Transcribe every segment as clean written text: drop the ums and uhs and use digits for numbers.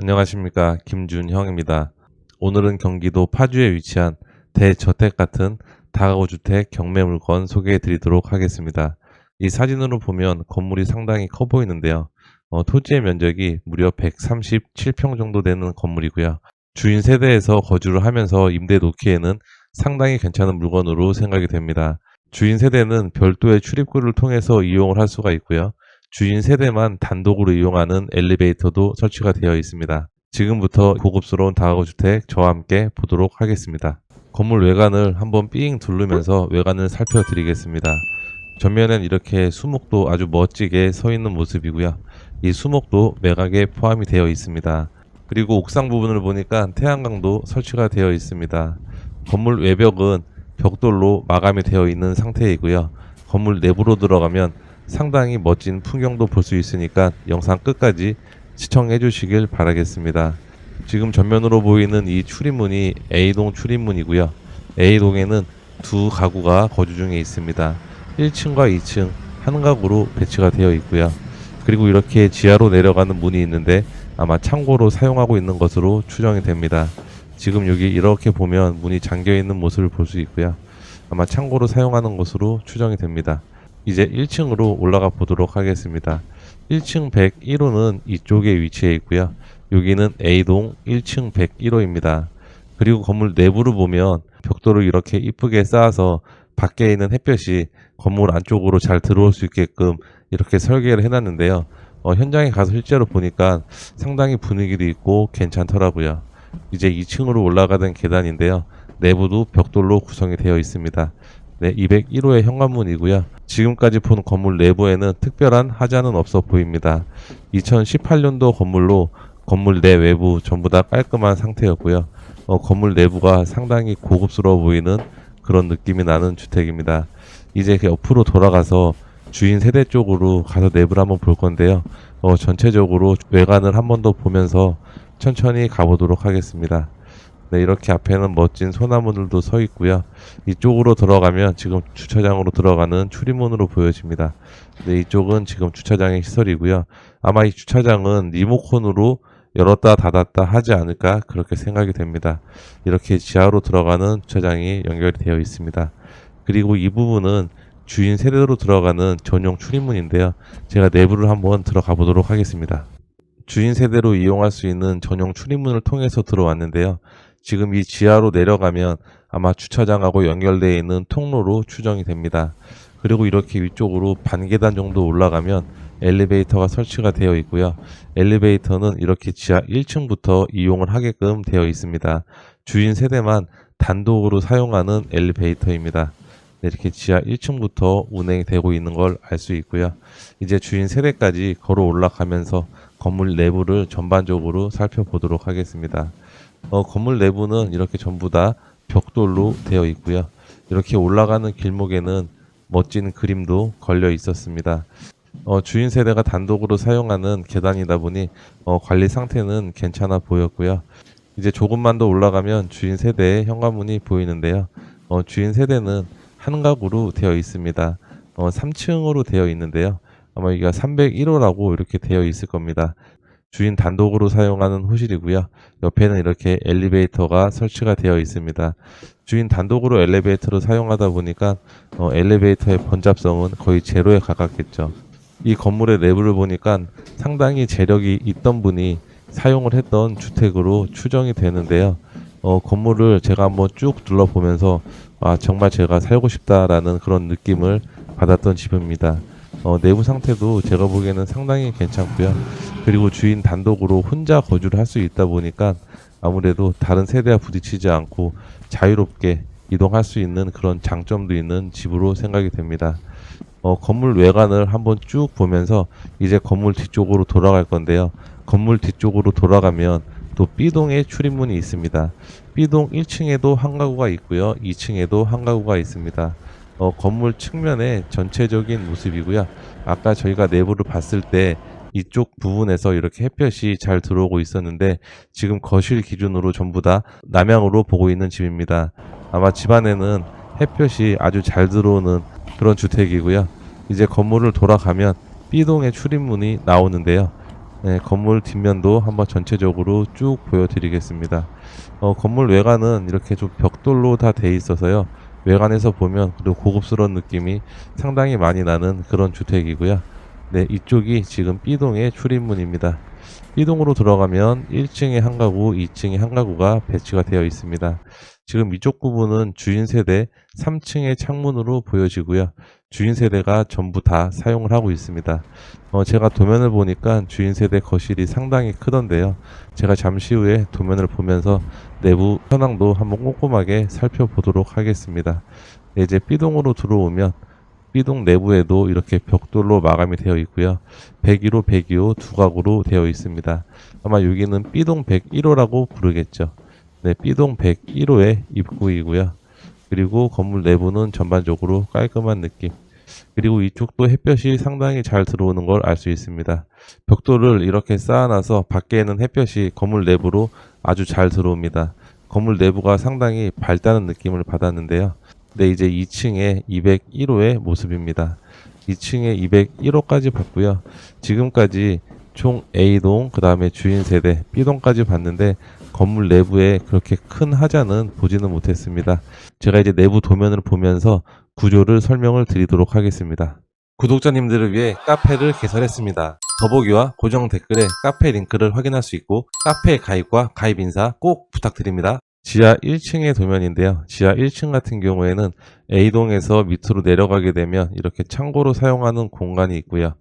안녕하십니까, 김준형입니다. 오늘은 경기도 파주에 위치한 대저택 같은 다가구 주택 경매물건 소개해 드리도록 하겠습니다. 이 사진으로 보면 건물이 상당히 커 보이는데요. 토지의 면적이 무려 137평 정도 되는 건물이고요. 주인 세대에서 거주를 하면서 임대 놓기에는 상당히 괜찮은 물건으로 생각이 됩니다. 주인 세대는 별도의 출입구를 통해서 이용을 할 수가 있고요. 주인 세대만 단독으로 이용하는 엘리베이터도 설치가 되어 있습니다. 지금부터 고급스러운 다가구 주택 저와 함께 보도록 하겠습니다. 건물 외관을 한번 삥 두르면서 외관을 살펴드리겠습니다. 전면엔 이렇게 수목도 아주 멋지게 서 있는 모습이고요. 이 수목도 매각에 포함이 되어 있습니다. 그리고 옥상 부분을 보니까 태양광도 설치가 되어 있습니다. 건물 외벽은 벽돌로 마감이 되어 있는 상태이고요. 건물 내부로 들어가면 상당히 멋진 풍경도 볼 수 있으니까 영상 끝까지 시청해 주시길 바라겠습니다. 지금 전면으로 보이는 이 출입문이 A동 출입문이고요. A동에는 두 가구가 거주 중에 있습니다. 1층과 2층 한 가구로 배치가 되어 있고요. 그리고 이렇게 지하로 내려가는 문이 있는데 아마 창고로 사용하고 있는 것으로 추정이 됩니다. 지금 여기 이렇게 보면 문이 잠겨 있는 모습을 볼 수 있고요. 아마 창고로 사용하는 것으로 추정이 됩니다. 이제 1층으로 올라가 보도록 하겠습니다. 1층 101호는 이쪽에 위치해 있고요. 여기는 A동 1층 101호입니다. 그리고 건물 내부를 보면 벽돌을 이렇게 이쁘게 쌓아서 밖에 있는 햇볕이 건물 안쪽으로 잘 들어올 수 있게끔 이렇게 설계를 해놨는데요. 현장에 가서 실제로 보니까 상당히 분위기도 있고 괜찮더라고요. 이제 2층으로 올라가던 계단인데요. 내부도 벽돌로 구성이 되어 있습니다. 네, 201호의 현관문이고요. 지금까지 본 건물 내부에는 특별한 하자는 없어 보입니다. 2018년도 건물로 건물 내 외부 전부 다 깔끔한 상태였고요. 건물 내부가 상당히 고급스러워 보이는 그런 느낌이 나는 주택입니다. 이제 옆으로 돌아가서 주인 세대 쪽으로 가서 내부를 한번 볼 건데요. 전체적으로 외관을 한 번 더 보면서 천천히 가보도록 하겠습니다. 네, 이렇게 앞에는 멋진 소나무들도 서 있고요. 이쪽으로 들어가면 지금 주차장으로 들어가는 출입문으로 보여집니다. 네, 이쪽은 지금 주차장의 시설이고요. 아마 이 주차장은 리모컨으로 열었다 닫았다 하지 않을까 그렇게 생각이 됩니다. 이렇게 지하로 들어가는 주차장이 연결이 되어 있습니다. 그리고 이 부분은 주인 세대로 들어가는 전용 출입문인데요. 제가 내부를 한번 들어가 보도록 하겠습니다. 주인 세대로 이용할 수 있는 전용 출입문을 통해서 들어왔는데요. 지금 이 지하로 내려가면 아마 주차장하고 연결되어 있는 통로로 추정이 됩니다. 그리고 이렇게 위쪽으로 반계단 정도 올라가면 엘리베이터가 설치가 되어 있고요. 엘리베이터는 이렇게 지하 1층부터 이용을 하게끔 되어 있습니다. 주인 세대만 단독으로 사용하는 엘리베이터입니다. 네, 이렇게 지하 1층부터 운행이 되고 있는 걸 알 수 있고요. 이제 주인 세대까지 걸어 올라가면서 건물 내부를 전반적으로 살펴보도록 하겠습니다. 건물 내부는 이렇게 전부 다 벽돌로 되어 있고요. 이렇게 올라가는 길목에는 멋진 그림도 걸려 있었습니다. 주인 세대가 단독으로 사용하는 계단이다 보니 관리 상태는 괜찮아 보였고요. 이제 조금만 더 올라가면 주인 세대의 현관문이 보이는데요. 주인 세대는 한 가구로 되어 있습니다. 3층으로 되어 있는데요. 아마 여기가 301호라고 이렇게 되어 있을 겁니다. 주인 단독으로 사용하는 호실이고요. 옆에는 이렇게 엘리베이터가 설치가 되어 있습니다. 주인 단독으로 엘리베이터를 사용하다 보니까 엘리베이터의 번잡성은 거의 제로에 가깝겠죠. 이 건물의 내부를 보니까 상당히 재력이 있던 분이 사용을 했던 주택으로 추정이 되는데요. 건물을 제가 한번 쭉 둘러보면서 정말 제가 살고 싶다라는 그런 느낌을 받았던 집입니다. 내부 상태도 제가 보기에는 상당히 괜찮고요. 그리고 주인 단독으로 혼자 거주를 할 수 있다 보니까 아무래도 다른 세대와 부딪히지 않고 자유롭게 이동할 수 있는 그런 장점도 있는 집으로 생각이 됩니다. 건물 외관을 한번 쭉 보면서 이제 건물 뒤쪽으로 돌아갈 건데요. 건물 뒤쪽으로 돌아가면 또 B동에 출입문이 있습니다. B동 1층에도 한 가구가 있고요. 2층에도 한 가구가 있습니다. 건물 측면의 전체적인 모습이고요. 아까 저희가 내부를 봤을 때 이쪽 부분에서 이렇게 햇볕이 잘 들어오고 있었는데 지금 거실 기준으로 전부 다 남향으로 보고 있는 집입니다. 아마 집안에는 햇볕이 아주 잘 들어오는 그런 주택이고요. 이제 건물을 돌아가면 B동의 출입문이 나오는데요. 네, 건물 뒷면도 한번 전체적으로 쭉 보여드리겠습니다. 건물 외관은 이렇게 좀 벽돌로 다 돼 있어서요. 외관에서 보면 그리고 고급스러운 느낌이 상당히 많이 나는 그런 주택이고요. 네, 이쪽이 지금 B동의 출입문입니다. B동으로 들어가면 1층에 한 가구, 2층에 한 가구가 배치가 되어 있습니다. 지금 이쪽 부분은 주인 세대 3층의 창문으로 보여지고요. 주인 세대가 전부 다 사용을 하고 있습니다. 제가 도면을 보니까 주인 세대 거실이 상당히 크던데요. 제가 잠시 후에 도면을 보면서 내부 현황도 한번 꼼꼼하게 살펴보도록 하겠습니다. 네, 이제 B동으로 들어오면 B동 내부에도 이렇게 벽돌로 마감이 되어 있고요. 102호, 102호 두 가구로 되어 있습니다. 아마 여기는 B동 101호라고 부르겠죠. 네, B동 101호의 입구이고요. 그리고 건물 내부는 전반적으로 깔끔한 느낌. 그리고 이쪽도 햇볕이 상당히 잘 들어오는 걸 알 수 있습니다. 벽돌을 이렇게 쌓아놔서 밖에는 햇볕이 건물 내부로 아주 잘 들어옵니다. 건물 내부가 상당히 밝다는 느낌을 받았는데요. 네, 이제 2층에 201호의 모습입니다. 2층에 201호까지 봤고요. 지금까지 총 A동, 그 다음에 주인 세대 B동까지 봤는데 건물 내부에 그렇게 큰 하자는 보지는 못했습니다. 제가 이제 내부 도면을 보면서 구조를 설명을 드리도록 하겠습니다. 구독자님들을 위해 카페를 개설했습니다. 더보기와 고정 댓글에 카페 링크를 확인할 수 있고 카페 가입과 가입 인사 꼭 부탁드립니다. 지하 1층의 도면인데요. 지하 1층 같은 경우에는 A동에서 밑으로 내려가게 되면 이렇게 창고로 사용하는 공간이 있고요.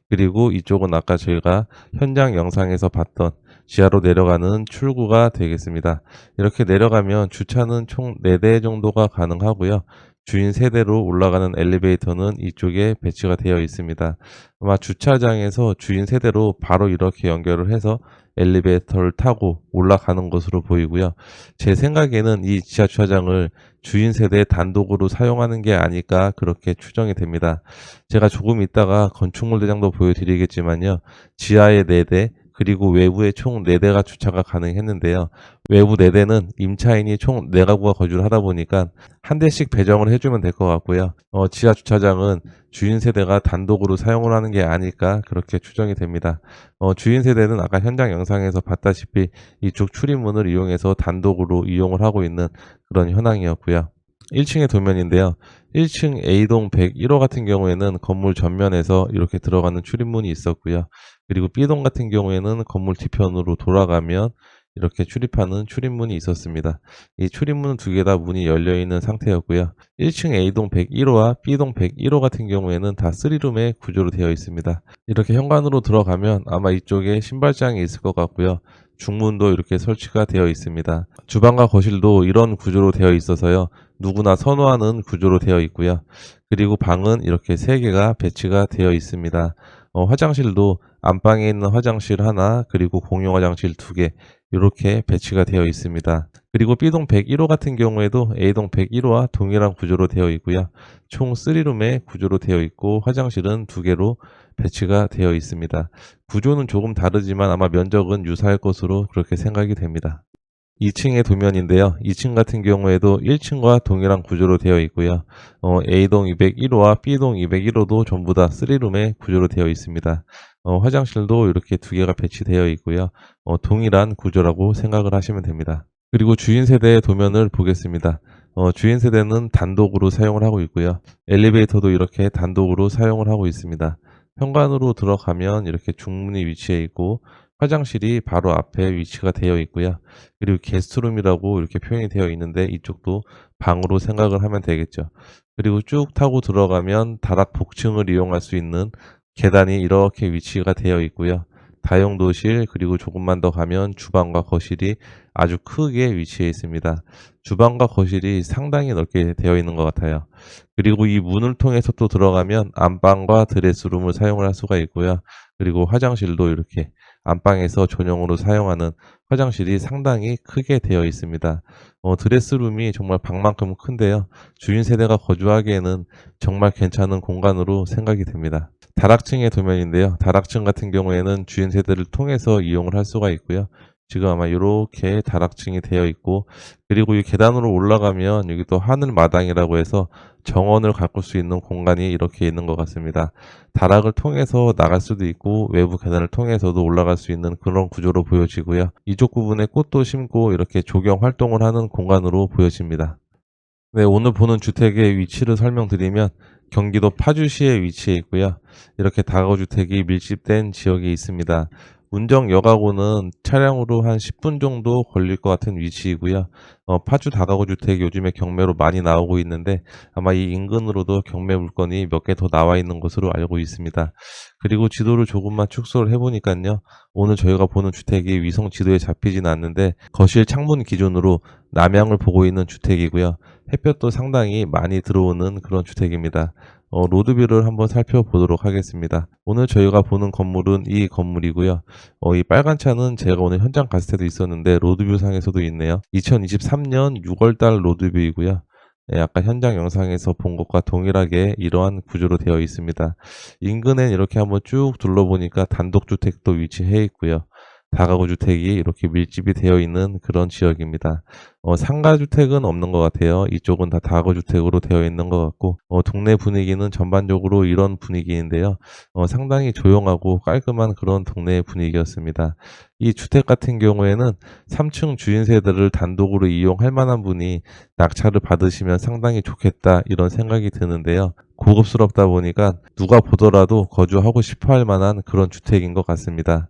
그리고 이쪽은 아까 저희가 현장 영상에서 봤던 지하로 내려가는 출구가 되겠습니다. 이렇게 내려가면 주차는 총 4대 정도가 가능하고요. 주인 세대로 올라가는 엘리베이터는 이쪽에 배치가 되어 있습니다. 아마 주차장에서 주인 세대로 바로 이렇게 연결을 해서 엘리베이터를 타고 올라가는 것으로 보이고요. 제 생각에는 이 지하 주차장을 주인 세대 단독으로 사용하는 게 아닐까 그렇게 추정이 됩니다. 제가 조금 있다가 건축물 대장도 보여드리겠지만요. 지하에 4대 그리고 외부에 총 4대가 주차가 가능했는데요. 외부 4대는 임차인이 총 4가구가 거주를 하다 보니까 한 대씩 배정을 해주면 될 것 같고요. 지하 주차장은 주인 세대가 단독으로 사용을 하는 게 아닐까 그렇게 추정이 됩니다. 주인 세대는 아까 현장 영상에서 봤다시피 이쪽 출입문을 이용해서 단독으로 이용을 하고 있는 그런 현황이었고요. 1층의 도면인데요. 1층 A동 101호 같은 경우에는 건물 전면에서 이렇게 들어가는 출입문이 있었고요. 그리고 B동 같은 경우에는 건물 뒤편으로 돌아가면 이렇게 출입하는 출입문이 있었습니다. 이 출입문 두 개 다 문이 열려 있는 상태였고요. 1층 A동 101호와 B동 101호 같은 경우에는 다 3룸의 구조로 되어 있습니다. 이렇게 현관으로 들어가면 아마 이쪽에 신발장이 있을 것 같고요. 중문도 이렇게 설치가 되어 있습니다. 주방과 거실도 이런 구조로 되어 있어서요. 누구나 선호하는 구조로 되어 있고요. 그리고 방은 이렇게 3개가 배치가 되어 있습니다. 화장실도 안방에 있는 화장실 하나, 그리고 공용 화장실 2개 이렇게 배치가 되어 있습니다. 그리고 B동 101호 같은 경우에도 A동 101호와 동일한 구조로 되어 있고요. 총 3룸의 구조로 되어 있고 화장실은 2개로 배치가 되어 있습니다. 구조는 조금 다르지만 아마 면적은 유사할 것으로 그렇게 생각이 됩니다. 2층의 도면인데요. 2층 같은 경우에도 1층과 동일한 구조로 되어 있고요. A동 201호와 B동 201호도 전부 다 3룸의 구조로 되어 있습니다. 화장실도 이렇게 2개가 배치되어 있고요. 동일한 구조라고 생각을 하시면 됩니다. 그리고 주인 세대의 도면을 보겠습니다. 주인 세대는 단독으로 사용을 하고 있고요. 엘리베이터도 이렇게 단독으로 사용을 하고 있습니다. 현관으로 들어가면 이렇게 중문이 위치해 있고 화장실이 바로 앞에 위치가 되어 있고요. 그리고 게스트룸이라고 이렇게 표현이 되어 있는데 이쪽도 방으로 생각을 하면 되겠죠. 그리고 쭉 타고 들어가면 다락 복층을 이용할 수 있는 계단이 이렇게 위치가 되어 있고요. 다용도실 그리고 조금만 더 가면 주방과 거실이 아주 크게 위치해 있습니다. 주방과 거실이 상당히 넓게 되어 있는 것 같아요. 그리고 이 문을 통해서 또 들어가면 안방과 드레스룸을 사용을 할 수가 있고요. 그리고 화장실도 이렇게 안방에서 전용으로 사용하는 화장실이 상당히 크게 되어 있습니다. 드레스룸이 정말 방만큼 큰데요. 주인 세대가 거주하기에는 정말 괜찮은 공간으로 생각이 됩니다. 다락층의 도면인데요. 다락층 같은 경우에는 주인 세대를 통해서 이용을 할 수가 있고요. 지금 아마 요렇게 다락층이 되어 있고, 그리고 이 계단으로 올라가면 여기 또 하늘마당이라고 해서 정원을 가꿀 수 있는 공간이 이렇게 있는 것 같습니다. 다락을 통해서 나갈 수도 있고 외부 계단을 통해서도 올라갈 수 있는 그런 구조로 보여지고요. 이쪽 부분에 꽃도 심고 이렇게 조경 활동을 하는 공간으로 보여집니다. 네, 오늘 보는 주택의 위치를 설명드리면 경기도 파주시에 위치해 있고요. 이렇게 다가구주택이 밀집된 지역에 있습니다. 운정역하고는 차량으로 한 10분 정도 걸릴 것 같은 위치이고요. 파주 다가구주택 요즘에 경매로 많이 나오고 있는데 아마 이 인근으로도 경매 물건이 몇 개 더 나와 있는 것으로 알고 있습니다. 그리고 지도를 조금만 축소를 해보니까요. 오늘 저희가 보는 주택이 위성 지도에 잡히진 않는데 거실 창문 기준으로 남향을 보고 있는 주택이고요. 햇볕도 상당히 많이 들어오는 그런 주택입니다. 로드뷰를 한번 살펴보도록 하겠습니다. 오늘 저희가 보는 건물은 이 건물이고요. 이 빨간 차는 제가 오늘 현장 갔을 때도 있었는데 로드뷰 상에서도 있네요. 2023년 6월달 로드뷰이고요. 예, 아까 현장 영상에서 본 것과 동일하게 이러한 구조로 되어 있습니다. 인근엔 이렇게 한번 쭉 둘러보니까 단독주택도 위치해 있고요. 다가구 주택이 이렇게 밀집이 되어 있는 그런 지역입니다. 상가주택은 없는 것 같아요. 이쪽은 다 다가구 주택으로 되어 있는 것 같고, 동네 분위기는 전반적으로 이런 분위기인데요. 상당히 조용하고 깔끔한 그런 동네 분위기였습니다. 이 주택 같은 경우에는 3층 주인 세대를 단독으로 이용할 만한 분이 낙찰을 받으시면 상당히 좋겠다 이런 생각이 드는데요. 고급스럽다 보니까 누가 보더라도 거주하고 싶어 할 만한 그런 주택인 것 같습니다.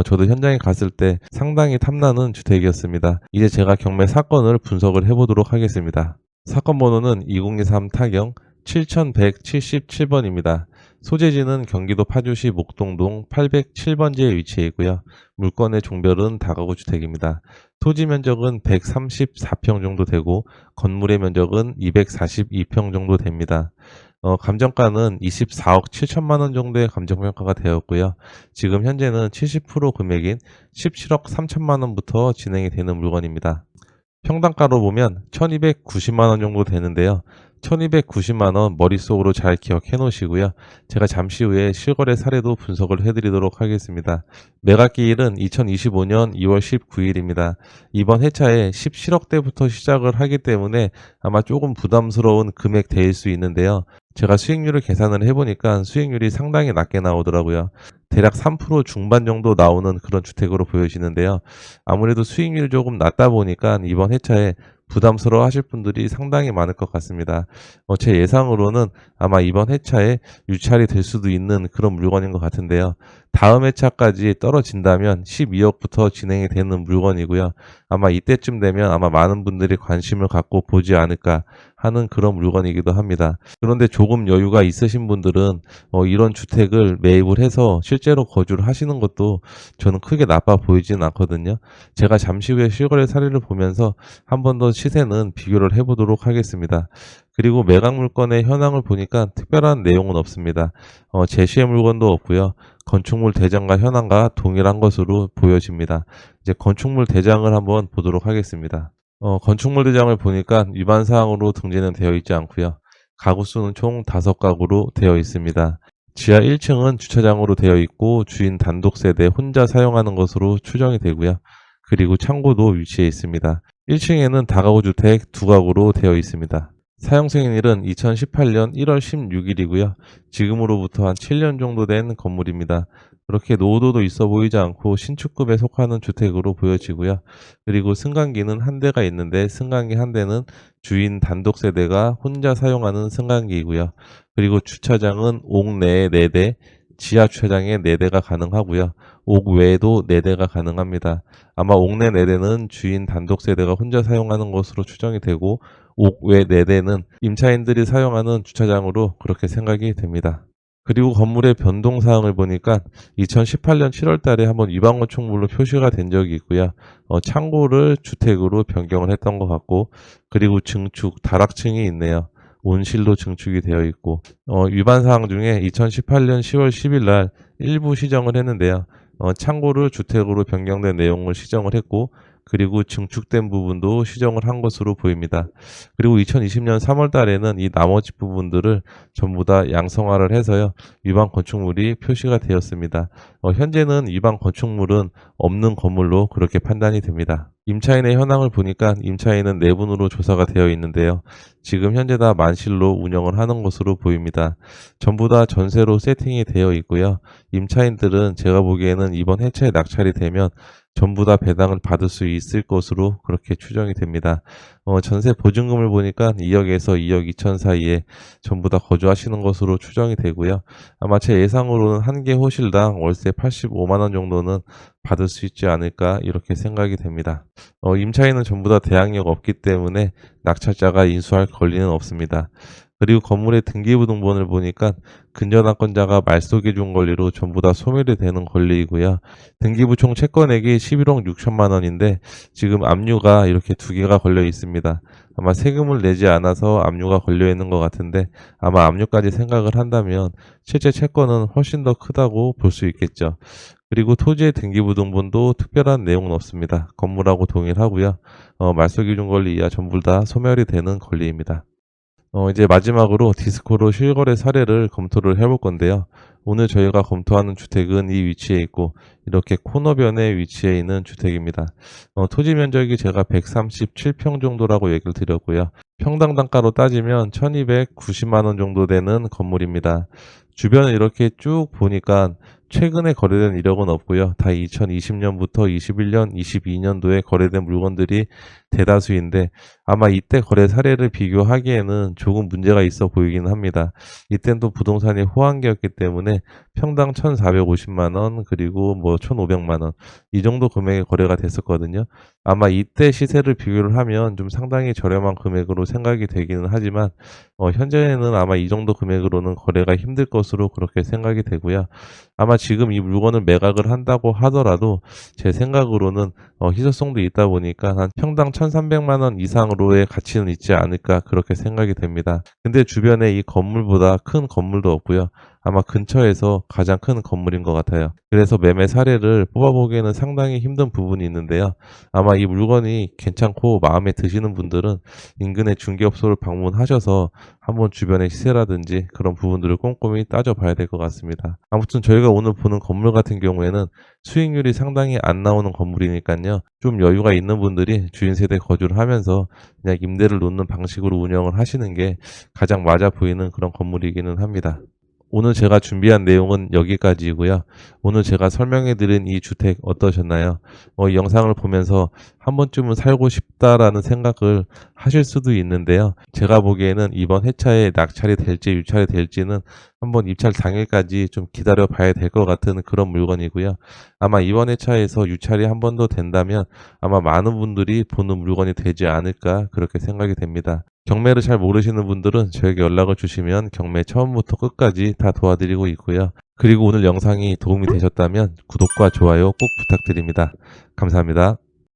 저도 현장에 갔을 때 상당히 탐나는 주택이었습니다. 이제 제가 경매 사건을 분석을 해보도록 하겠습니다. 사건 번호는 2023 타경 7177번입니다. 소재지는 경기도 파주시 목동동 807번지에 위치해 있고요. 물건의 종별은 다가구 주택입니다. 토지 면적은 134평 정도 되고 건물의 면적은 242평 정도 됩니다. 감정가는 24억 7천만 원 정도의 감정평가가 되었고요. 지금 현재는 70% 금액인 17억 3천만 원부터 진행이 되는 물건입니다. 평당가로 보면 1290만 원 정도 되는데요. 1290만 원 머릿속으로 잘 기억해 놓으시고요. 제가 잠시 후에 실거래 사례도 분석을 해드리도록 하겠습니다. 매각기일은 2025년 2월 19일입니다. 이번 회차에 17억대부터 시작을 하기 때문에 아마 조금 부담스러운 금액대일 수 있는데요. 제가 수익률을 계산을 해보니까 수익률이 상당히 낮게 나오더라고요. 대략 3% 중반 정도 나오는 그런 주택으로 보여지는데요. 아무래도 수익률이 조금 낮다 보니까 이번 회차에 부담스러워 하실 분들이 상당히 많을 것 같습니다. 제 예상으로는 아마 이번 회차에 유찰이 될 수도 있는 그런 물건인 것 같은데요. 다음 회차까지 떨어진다면 12억부터 진행이 되는 물건이고요. 아마 이때쯤 되면 아마 많은 분들이 관심을 갖고 보지 않을까 하는 그런 물건이기도 합니다. 그런데 조금 여유가 있으신 분들은 이런 주택을 매입을 해서 실제로 거주를 하시는 것도 저는 크게 나빠 보이지는 않거든요. 제가 잠시 후에 실거래 사례를 보면서 한 번 더 시세는 비교를 해보도록 하겠습니다. 그리고 매각 물건의 현황을 보니까 특별한 내용은 없습니다. 제시의 물건도 없고요. 건축물 대장과 현황과 동일한 것으로 보여집니다. 이제 건축물 대장을 한번 보도록 하겠습니다. 건축물 대장을 보니까 위반 사항으로 등재는 되어 있지 않고요. 가구 수는 총 5가구로 되어 있습니다. 지하 1층은 주차장으로 되어 있고 주인 단독 세대 혼자 사용하는 것으로 추정이 되고요. 그리고 창고도 위치해 있습니다. 1층에는 다가구 주택 2가구로 되어 있습니다. 사용 승인일은 2018년 1월 16일이고요. 지금으로부터 한 7년 정도 된 건물입니다. 그렇게 노후도도 있어 보이지 않고 신축급에 속하는 주택으로 보여지고요. 그리고 승강기는 한 대가 있는데 승강기 한 대는 주인 단독 세대가 혼자 사용하는 승강기이고요. 그리고 주차장은 옥 내에 4대, 지하 주차장에 4대가 가능하고요. 옥 외에도 4대가 가능합니다. 아마 옥 내 4대는 주인 단독 세대가 혼자 사용하는 것으로 추정이 되고 옥 외 4대는 임차인들이 사용하는 주차장으로 그렇게 생각이 됩니다. 그리고 건물의 변동 사항을 보니까 2018년 7월 달에 한번 위반 건축물로 표시가 된 적이 있고요. 창고를 주택으로 변경을 했던 것 같고, 그리고 증축, 다락층이 있네요. 온실로 증축이 되어 있고, 위반 사항 중에 2018년 10월 10일 날 일부 시정을 했는데요. 창고를 주택으로 변경된 내용을 시정을 했고, 그리고 증축된 부분도 시정을 한 것으로 보입니다. 그리고 2020년 3월 달에는 이 나머지 부분들을 전부 다 양성화를 해서요. 위반 건축물이 표시가 되었습니다. 현재는 위반 건축물은 없는 건물로 그렇게 판단이 됩니다. 임차인의 현황을 보니까 임차인은 내분으로 조사가 되어 있는데요. 지금 현재 다 만실로 운영을 하는 것으로 보입니다. 전부 다 전세로 세팅이 되어 있고요. 임차인들은 제가 보기에는 이번 해체에 낙찰이 되면 전부 다 배당을 받을 수 있을 것으로 그렇게 추정이 됩니다. 전세 보증금을 보니까 2억에서 2억 2천 사이에 전부 다 거주하시는 것으로 추정이 되고요. 아마 제 예상으로는 한 개 호실당 월세 85만 원 정도는 받을 수 있지 않을까 이렇게 생각이 됩니다. 임차인은 전부 다 대항력 없기 때문에 낙찰자가 인수할 권리는 없습니다. 그리고 건물의 등기부등본을 보니까 근저당권자가 말소기 준 권리로 전부 다 소멸이 되는 권리이고요. 등기부 총 채권액이 11억 6천만 원인데 지금 압류가 이렇게 두 개가 걸려 있습니다. 아마 세금을 내지 않아서 압류가 걸려 있는 것 같은데 아마 압류까지 생각을 한다면 실제 채권은 훨씬 더 크다고 볼 수 있겠죠. 그리고 토지의 등기부등본도 특별한 내용은 없습니다. 건물하고 동일하고요. 말소기준 권리 이하 전부 다 소멸이 되는 권리입니다. 이제 마지막으로 디스코로 실거래 사례를 검토를 해볼 건데요. 오늘 저희가 검토하는 주택은 이 위치에 있고 이렇게 코너변에 위치해 있는 주택입니다. 토지 면적이 제가 137평 정도라고 얘기를 드렸고요. 평당 단가로 따지면 1290만 원 정도 되는 건물입니다. 주변을 이렇게 쭉 보니까 최근에 거래된 이력은 없고요. 다 2020년부터 21년, 22년도에 거래된 물건들이 대다수인데 아마 이때 거래 사례를 비교하기에는 조금 문제가 있어 보이기는 합니다. 이때는 또 부동산이 호황기였기 때문에 평당 1,450만 원 그리고 뭐 1,500만 원 이 정도 금액의 거래가 됐었거든요. 아마 이때 시세를 비교를 하면 좀 상당히 저렴한 금액으로 생각이 되기는 하지만 현재는 아마 이 정도 금액으로는 거래가 힘들 것으로 그렇게 생각이 되고요. 아마 지금 이 물건을 매각을 한다고 하더라도 제 생각으로는 희소성도 있다 보니까 한 평당 1,300만 원 이상으로의 가치는 있지 않을까 그렇게 생각이 됩니다. 근데 주변에 이 건물보다 큰 건물도 없고요. 아마 근처에서 가장 큰 건물인 것 같아요. 그래서 매매 사례를 뽑아보기에는 상당히 힘든 부분이 있는데요. 아마 이 물건이 괜찮고 마음에 드시는 분들은 인근의 중개업소를 방문하셔서 한번 주변의 시세라든지 그런 부분들을 꼼꼼히 따져봐야 될 것 같습니다. 아무튼 저희가 오늘 보는 건물 같은 경우에는 수익률이 상당히 안 나오는 건물이니까요. 좀 여유가 있는 분들이 주인 세대 거주를 하면서 그냥 임대를 놓는 방식으로 운영을 하시는 게 가장 맞아 보이는 그런 건물이기는 합니다. 오늘 제가 준비한 내용은 여기까지이고요. 오늘 제가 설명해드린 이 주택 어떠셨나요? 이 영상을 보면서 한 번쯤은 살고 싶다라는 생각을 하실 수도 있는데요. 제가 보기에는 이번 해차에 낙찰이 될지 유찰이 될지는 한번 입찰 당일까지 좀 기다려 봐야 될 것 같은 그런 물건이고요. 아마 이번 해차에서 유찰이 한 번 더 된다면 아마 많은 분들이 보는 물건이 되지 않을까 그렇게 생각이 됩니다. 경매를 잘 모르시는 분들은 저에게 연락을 주시면 경매 처음부터 끝까지 다 도와드리고 있고요. 그리고 오늘 영상이 도움이 되셨다면 구독과 좋아요 꼭 부탁드립니다. 감사합니다.